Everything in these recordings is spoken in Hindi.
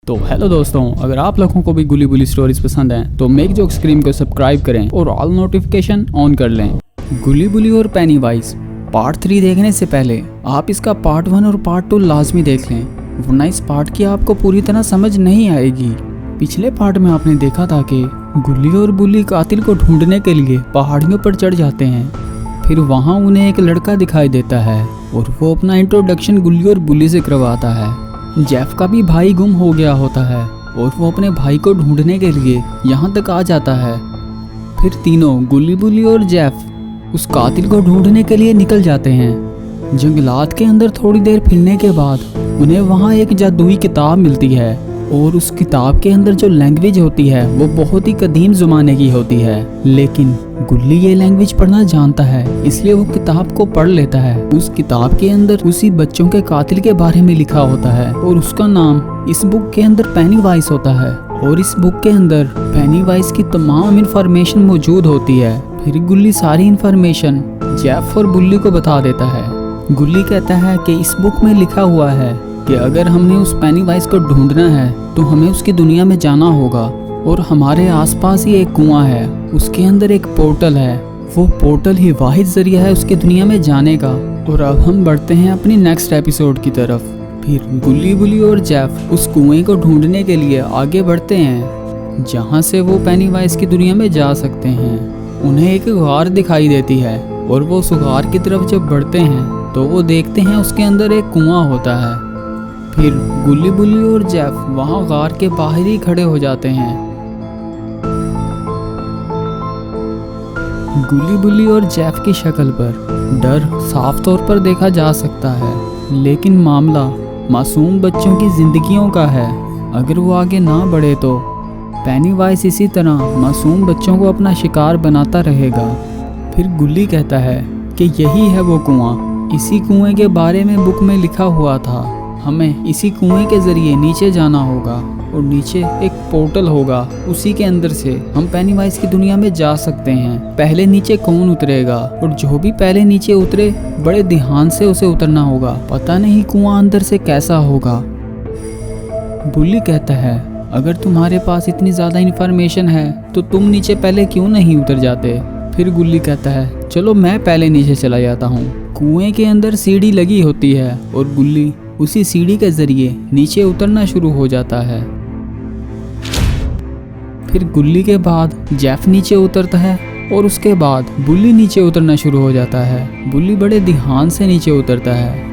तो हेलो दोस्तों, अगर आप लोगों को भी गुली बुली स्टोरीज पसंद हैं तो मेक जोक स्क्रीम को सब्सक्राइब करें और ऑल नोटिफिकेशन ऑन कर लें। गुली बुली और पेनीवाइज पार्ट 3 देखने से पहले आप इसका पार्ट 1 और पार्ट 2 लाजमी देख लें, वरना इस पार्ट की आपको पूरी तरह समझ नहीं आएगी। पिछले पार्ट में आपने देखा था कि गुल्ली और बुल्ली कातिल को ढूंढने के लिए पहाड़ियों पर चढ़ जाते हैं। फिर वहाँ उन्हें एक लड़का दिखाई देता है और वो अपना इंट्रोडक्शन गुल्ली और बुल्ली से करवाता है। जेफ का भी भाई गुम हो गया होता है और वो अपने भाई को ढूंढने के लिए यहाँ तक आ जाता है। फिर तीनों गुल्ली बुल्ली और जेफ उस कातिल को ढूंढने के लिए निकल जाते हैं। जंगलात के अंदर थोड़ी देर फिरने के बाद उन्हें वहाँ एक जादुई किताब मिलती है और उस किताब के अंदर जो लैंग्वेज होती है वो बहुत ही कदीम ज़माने की होती है, लेकिन गुल्ली ये लैंग्वेज पढ़ना जानता है, इसलिए वो किताब को पढ़ लेता है। उस किताब के अंदर उसी बच्चों के कातिल के बारे में लिखा होता है और उसका नाम इस बुक के अंदर पेनीवाइज होता है और इस बुक के अंदर पेनीवाइज की तमाम इंफॉर्मेशन मौजूद होती है। फिर गुल्ली सारी इंफॉर्मेशन जेफ और बुल्ली को बता देता है। गुल्ली कहता है कि इस बुक में लिखा हुआ है कि अगर हमने उस पेनीवाइज को ढूंढना है तो हमें उसकी दुनिया में जाना होगा और हमारे आसपास ही एक कुआं है, उसके अंदर एक पोर्टल है, वो पोर्टल ही वाहिद जरिया है उसकी दुनिया में जाने का। और अब हम बढ़ते हैं अपनी नेक्स्ट एपिसोड की तरफ। फिर गुल्ली बुल्ली और जेफ उस कुएं को ढूंढने के लिए आगे बढ़ते हैं जहाँ से वो पेनीवाइज की दुनिया में जा सकते हैं। उन्हें एक गार दिखाई देती है और वो उस गार की तरफ जब बढ़ते हैं तो वो देखते हैं उसके अंदर एक कुआं होता है। फिर गुल्ली बुल्ली और जेफ वहाँ गार के बाहर ही खड़े हो जाते हैं। गुल्ली बुल्ली और जेफ की शक्ल पर डर साफ तौर पर देखा जा सकता है, लेकिन मामला मासूम बच्चों की जिंदगियों का है। अगर वो आगे ना बढ़े तो पेनीवाइज इसी तरह मासूम बच्चों को अपना शिकार बनाता रहेगा। फिर गुल्ली कहता है कि यही है वो कुआं, इसी कुएं के बारे में बुक में लिखा हुआ था, हमें इसी कुएं के जरिए नीचे जाना होगा और नीचे एक पोर्टल होगा, उसी के अंदर से हम पेनीवाइज की दुनिया में जा सकते हैं। पहले नीचे कौन उतरेगा और जो भी पहले नीचे उतरे बड़े ध्यान से उसे उतरना होगा, पता नहीं कुआं अंदर से कैसा होगा। बुल्ली कहता है अगर तुम्हारे पास इतनी ज़्यादा इन्फॉर्मेशन है तो तुम नीचे पहले क्यों नहीं उतर जाते। फिर गुल्ली कहता है चलो मैं पहले नीचे चला जाता हूँ। कुएं के अंदर सीढ़ी लगी होती है और गुल्ली उसी सीढ़ी के जरिए नीचे उतरना शुरू हो जाता है। फिर गुल्ली के बाद जेफ नीचे उतरता है और उसके बाद बुल्ली नीचे उतरना शुरू हो जाता है। बुल्ली बड़े ध्यान से नीचे उतरता है।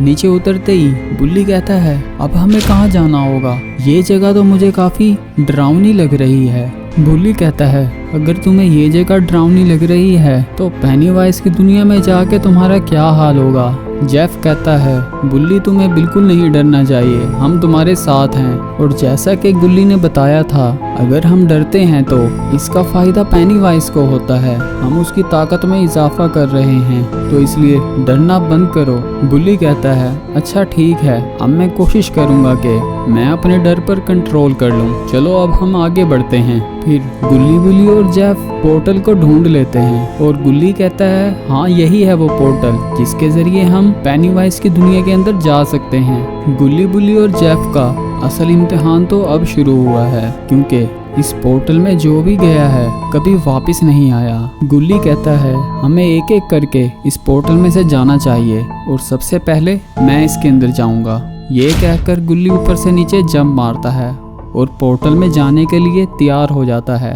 नीचे उतरते ही बुल्ली कहता है अब हमें कहाँ जाना होगा, ये जगह तो मुझे काफ़ी डरावनी लग रही है। बुल्ली कहता है अगर तुम्हें ये जगह डरावनी लग रही है तो पेनीवाइज की दुनिया में जाके तुम्हारा क्या हाल होगा। जेफ कहता है बुल्ली तुम्हें बिल्कुल नहीं डरना चाहिए, हम तुम्हारे साथ हैं। और जैसा कि गुल्ली ने बताया था अगर हम डरते हैं तो इसका फ़ायदा पेनीवाइज को होता है, हम उसकी ताकत में इजाफा कर रहे हैं, तो इसलिए डरना बंद करो। बुल्ली कहता है अच्छा ठीक है, अब मैं कोशिश करूँगा कि मैं अपने डर पर कंट्रोल कर लूँ, चलो अब हम आगे बढ़ते हैं। फिर गुल्ली बुल्ली और जेफ पोर्टल को ढूंढ लेते हैं और गुल्ली कहता है हाँ यही है वो पोर्टल जिसके जरिए हम पेनीवाइज की दुनिया के अंदर जा सकते हैं। गुल्ली बुल्ली और जेफ का असल इम्तिहान तो अब शुरू हुआ है, क्योंकि इस पोर्टल में जो भी गया है कभी वापस नहीं आया। गुल्ली कहता है हमें एक एक करके इस पोर्टल में से जाना चाहिए और सबसे पहले मैं इसके अंदर जाऊंगा। ये कहकर गुल्ली ऊपर से नीचे जंप मारता है और पोर्टल में जाने के लिए तैयार हो जाता है,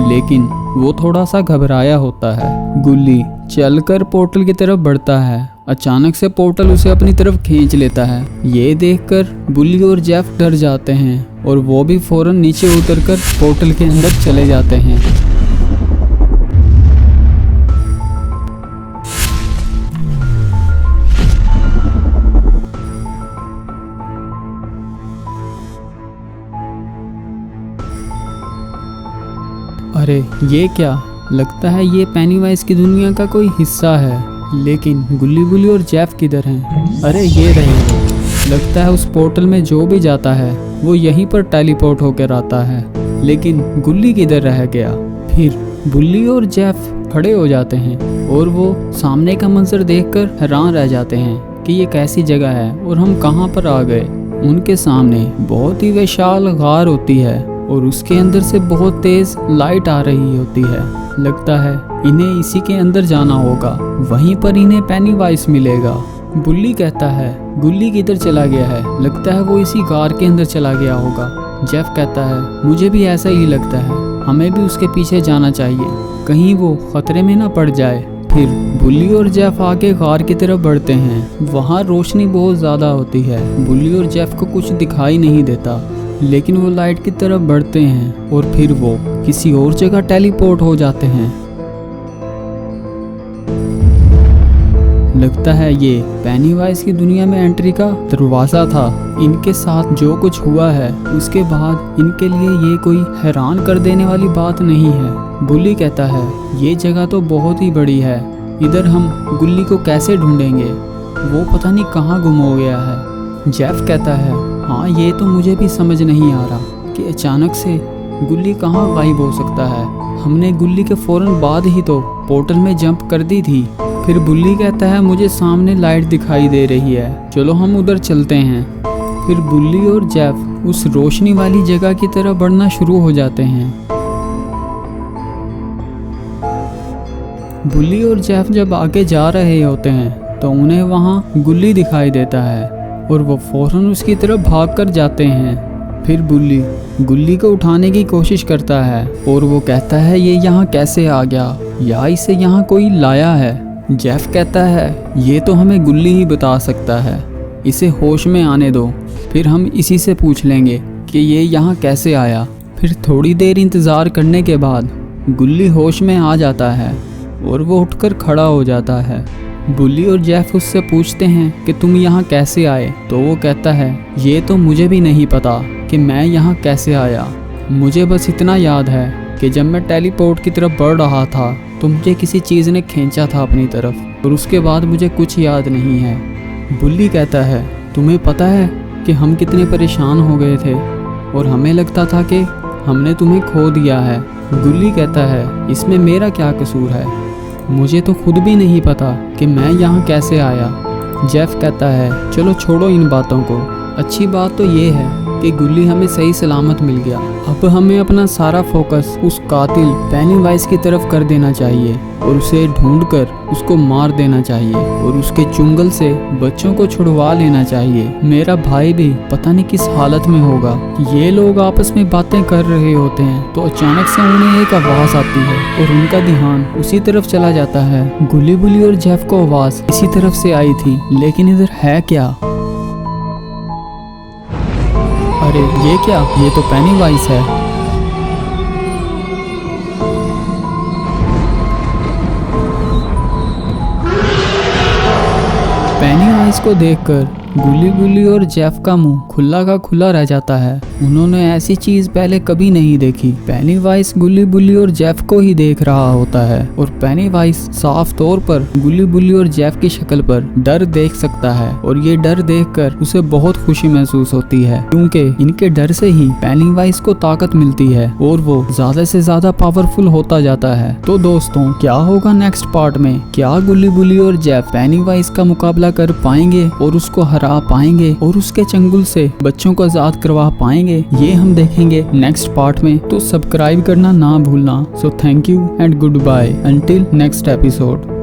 लेकिन वो थोड़ा सा घबराया होता है। गुल्ली चलकर पोर्टल की तरफ बढ़ता है, अचानक से पोर्टल उसे अपनी तरफ खींच लेता है। ये देखकर बुल्ली और जेफ डर जाते हैं और वो भी फौरन नीचे उतरकर पोर्टल के अंदर चले जाते हैं। अरे ये क्या, लगता है ये पेनीवाइज की दुनिया का कोई हिस्सा है, लेकिन गुल्ली बुल्ली और जेफ किधर हैं? अरे ये रहे वो, लगता है उस पोर्टल में जो भी जाता है वो यहीं पर टेलीपोर्ट होकर आता है, लेकिन गुल्ली किधर रह गया। फिर बुल्ली और जेफ खड़े हो जाते हैं और वो सामने का मंजर देखकर हैरान रह जाते हैं कि ये कैसी जगह है और हम कहाँ पर आ गए। उनके सामने बहुत ही विशाल गार होती है और उसके अंदर से बहुत तेज लाइट आ रही होती है। लगता है इन्हें इसी के अंदर जाना होगा, वहीं पर इन्हें पेनीवाइज मिलेगा। बुल्ली कहता है गुल्ली किधर चला गया है, लगता है वो इसी गार के अंदर चला गया होगा। जेफ कहता है मुझे भी ऐसा ही लगता है, हमें भी उसके पीछे जाना चाहिए, कहीं वो खतरे में ना पड़ जाए। फिर बुल्ली और जेफ आगे गार की तरफ बढ़ते हैं। वहाँ रोशनी बहुत ज़्यादा होती है, बुल्ली और जेफ को कुछ दिखाई नहीं देता, लेकिन वो लाइट की तरफ बढ़ते हैं और फिर वो किसी और जगह टेलीपोर्ट हो जाते हैं। लगता है ये पेनीवाइज की दुनिया में एंट्री का दरवाज़ा था। इनके साथ जो कुछ हुआ है उसके बाद इनके लिए ये कोई हैरान कर देने वाली बात नहीं है। बुल्ली कहता है ये जगह तो बहुत ही बड़ी है, इधर हम गुल्ली को कैसे ढूंढेंगे, वो पता नहीं कहाँ गुम हो गया है। जेफ कहता है हाँ ये तो मुझे भी समझ नहीं आ रहा कि अचानक से गुल्ली कहाँ गायब हो सकता है, हमने गुल्ली के फ़ौरन बाद ही तो पोर्टल में जंप कर दी थी। फिर बुल्ली कहता है मुझे सामने लाइट दिखाई दे रही है, चलो हम उधर चलते हैं। फिर बुल्ली और जेफ उस रोशनी वाली जगह की तरफ बढ़ना शुरू हो जाते हैं। बुल्ली और जेफ जब आगे जा रहे होते हैं तो उन्हें वहाँ गुल्ली दिखाई देता है और वो फौरन उसकी तरफ भाग कर जाते हैं। फिर बुल्ली गुल्ली को उठाने की कोशिश करता है और वो कहता है ये यहाँ कैसे आ गया, या इसे यहाँ कोई लाया है। जेफ कहता है ये तो हमें गुल्ली ही बता सकता है, इसे होश में आने दो, फिर हम इसी से पूछ लेंगे कि ये यहाँ कैसे आया। फिर थोड़ी देर इंतज़ार करने के बाद गुल्ली होश में आ जाता है और वो उठकर खड़ा हो जाता है। बुल्ली और जेफ उससे पूछते हैं कि तुम यहाँ कैसे आए, तो वो कहता है ये तो मुझे भी नहीं पता कि मैं यहाँ कैसे आया, मुझे बस इतना याद है कि जब मैं टेलीपोर्ट की तरफ बढ़ रहा था तो मुझे किसी चीज़ ने खींचा था अपनी तरफ और उसके बाद मुझे कुछ याद नहीं है। बुल्ली कहता है तुम्हें पता है कि हम कितने परेशान हो गए थे और हमें लगता था कि हमने तुम्हें खो दिया है। गुल्ली कहता है इसमें मेरा क्या कसूर है, मुझे तो खुद भी नहीं पता कि मैं यहाँ कैसे आया। जेफ कहता है चलो छोड़ो इन बातों को, अच्छी बात तो ये है कि गुल्ली हमें सही सलामत मिल गया। अब हमें अपना सारा फोकस उस कातिल पेनीवाइज की तरफ कर देना चाहिए और उसे ढूंढकर उसको मार देना चाहिए और उसके चुंगल से बच्चों को छुड़वा लेना चाहिए। मेरा भाई भी पता नहीं किस हालत में होगा। ये लोग आपस में बातें कर रहे होते हैं तो अचानक से उन्हें एक आवाज़ आती है और उनका ध्यान उसी तरफ चला जाता है। गुल्ली बुल्ली और जेफ को आवाज़ इसी तरफ से आई थी, लेकिन इधर है क्या? अरे ये क्या, ये तो पेनीवाइज है। पेनीवाइज को देखकर गुल्ली बुल्ली और जेफ का मुंह खुला का खुला रह जाता है। उन्होंने ऐसी चीज पहले कभी नहीं देखी। पेनीवाइज गुल्ली बुल्ली और जेफ को ही देख रहा होता है और पेनीवाइज साफ तौर पर गुल्ली बुल्ली और जेफ की शक्ल पर डर देख सकता है और ये डर देखकर उसे बहुत खुशी महसूस होती है, क्योंकि इनके डर से ही पेनीवाइज को ताकत मिलती है और वो ज्यादा से ज्यादा पावरफुल होता जाता है। तो दोस्तों क्या होगा नेक्स्ट पार्ट में? क्या गुल्ली बुल्ली और जेफ पेनीवाइज का मुकाबला कर पाएंगे और उसको हरा पाएंगे और उसके चंगुल से बच्चों को आजाद करवा पाएंगे? ये हम देखेंगे नेक्स्ट पार्ट में, तो सब्सक्राइब करना ना भूलना। So thank you and good bye until next episode.